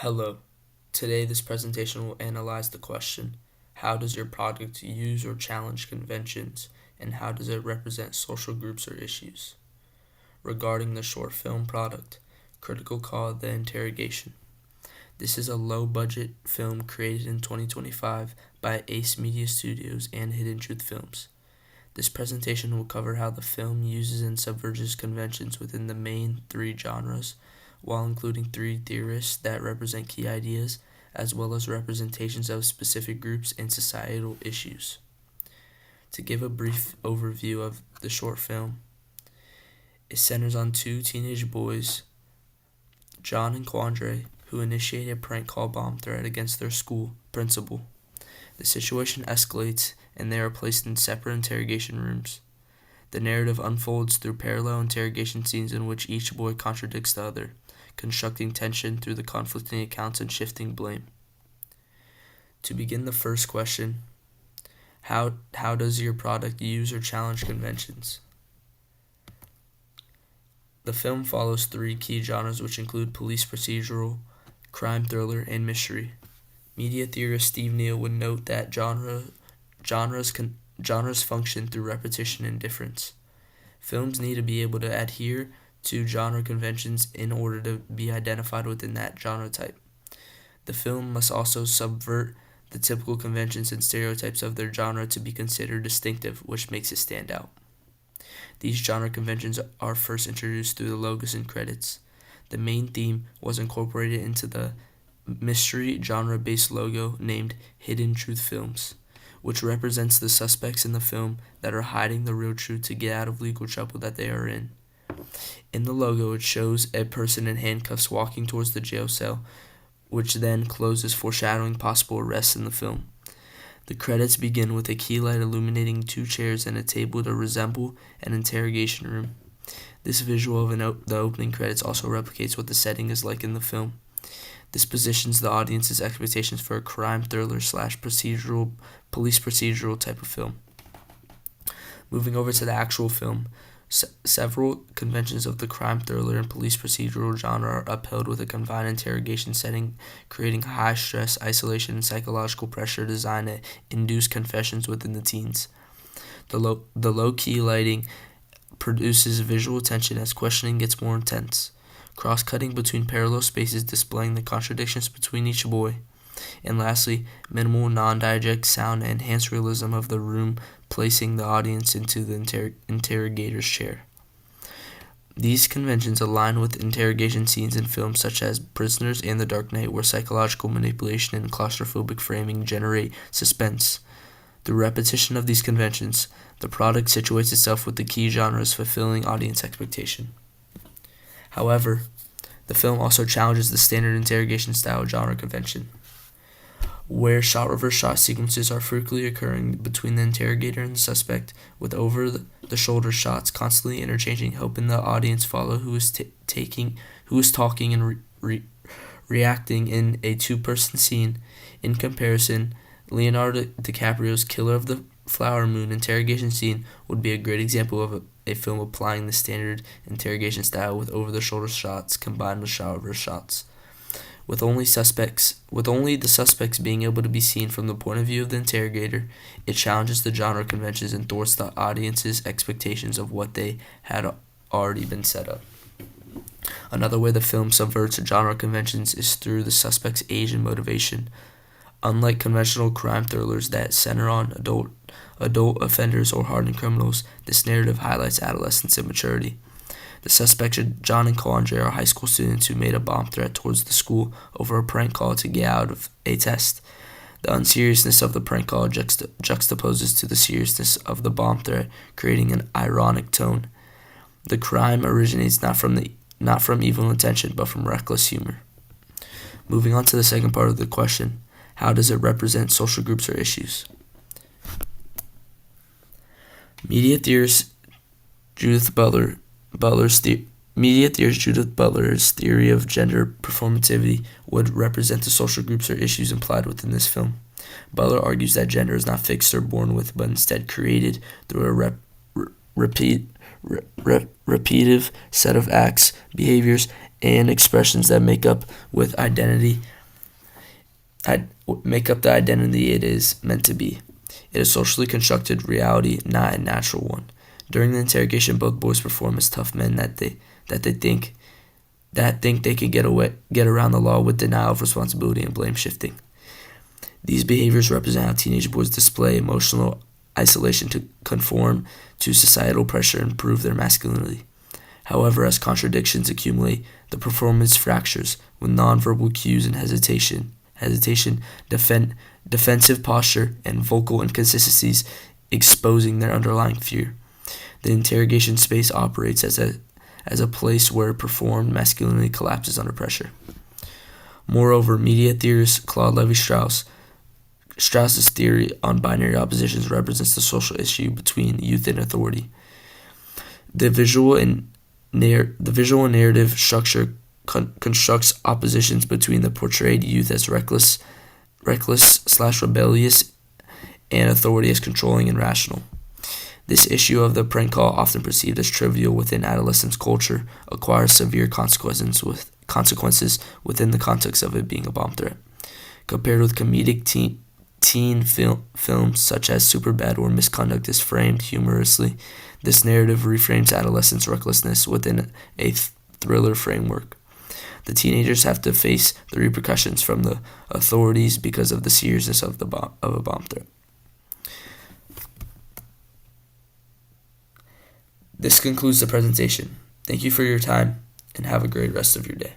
Hello. Today this presentation will analyze the question, how does your product use or challenge conventions, and how does it represent social groups or issues? Regarding the short film product, critical call The Interrogation. This is a low-budget film created in 2025 by Ace Media Studios and Hidden Truth Films. This presentation will cover how the film uses and subverts conventions within the main three genres, while including three theorists that represent key ideas, as well as representations of specific groups and societal issues. To give a brief overview of the short film, it centers on two teenage boys, John and Quandre, who initiate a prank call bomb threat against their school principal. The situation escalates and they are placed in separate interrogation rooms. The narrative unfolds through parallel interrogation scenes in which each boy contradicts the other, constructing tension through the conflicting accounts and shifting blame. To begin the first question, how does your product use or challenge conventions? The film follows three key genres which include police procedural, crime thriller, and mystery. Media theorist Steve Neal would note that genres function through repetition and difference. Films need to be able to adhere to genre conventions in order to be identified within that genre type. The film must also subvert the typical conventions and stereotypes of their genre to be considered distinctive, which makes it stand out. These genre conventions are first introduced through the logos and credits. The main theme was incorporated into the mystery genre-based logo named Hidden Truth Films, which represents the suspects in the film that are hiding the real truth to get out of legal trouble that they are in. In the logo, it shows a person in handcuffs walking towards the jail cell, which then closes, foreshadowing possible arrests in the film. The credits begin with a key light illuminating two chairs and a table to resemble an interrogation room. This visual of the opening credits also replicates what the setting is like in the film. This positions the audience's expectations for a crime thriller / procedural, police procedural type of film. Moving over to the actual film, several conventions of the crime thriller and police procedural genre are upheld with a confined interrogation setting, creating high stress, isolation, and psychological pressure designed to induce confessions within the teens. The low-key lighting produces visual tension as questioning gets more intense, cross-cutting between parallel spaces displaying the contradictions between each boy. And lastly, minimal non-diegetic sound and enhanced realism of the room, placing the audience into the interrogator's chair. These conventions align with interrogation scenes in films such as Prisoners and The Dark Knight, where psychological manipulation and claustrophobic framing generate suspense. Through repetition of these conventions, the product situates itself with the key genres, fulfilling audience expectation. However, the film also challenges the standard interrogation style genre convention, where shot-reverse-shot sequences are frequently occurring between the interrogator and the suspect, with over-the-shoulder shots constantly interchanging, helping the audience follow who is talking and reacting in a two-person scene. In comparison, Leonardo DiCaprio's Killer of the Flower Moon interrogation scene would be a great example of a film applying the standard interrogation style with over-the-shoulder shots combined with shot-reverse shots. With only the suspects being able to be seen from the point of view of the interrogator, it challenges the genre conventions and thwarts the audience's expectations of what they had already been set up. Another way the film subverts genre conventions is through the suspect's age and motivation. Unlike conventional crime thrillers that center on adult offenders or hardened criminals, this narrative highlights adolescence and maturity. The suspects, John and Quandre, are high school students who made a bomb threat towards the school over a prank call to get out of a test. The unseriousness of the prank call juxtaposes to the seriousness of the bomb threat, creating an ironic tone. The crime originates not from evil intention, but from reckless humor. Moving on to the second part of the question, how does it represent social groups or issues? Media theorist Judith Butler's theory of gender performativity would represent the social groups or issues implied within this film. Butler argues that gender is not fixed or born with, but instead created through a repetitive set of acts, behaviors, and expressions that make up the identity it is meant to be. It is socially constructed reality, not a natural one. During the interrogation, both boys perform as tough men that think they can get around the law with denial of responsibility and blame shifting. These behaviors represent how teenage boys display emotional isolation to conform to societal pressure and prove their masculinity. However, as contradictions accumulate, the performance fractures with nonverbal cues and hesitation, defensive posture, and vocal inconsistencies exposing their underlying fear. The interrogation space operates as a place where performed masculinity collapses under pressure. Moreover, media theorist Claude Lévi-Strauss's theory on binary oppositions represents the social issue between youth and authority. The visual and narrative structure constructs oppositions between the portrayed youth as reckless/rebellious and authority as controlling and rational. This issue of the prank call, often perceived as trivial within adolescence culture, acquires severe consequences within the context of it being a bomb threat. Compared with comedic teen films such as Superbad, where misconduct is framed humorously, this narrative reframes adolescence recklessness within a thriller framework. The teenagers have to face the repercussions from the authorities because of the seriousness of a bomb threat. This concludes the presentation. Thank you for your time, and have a great rest of your day.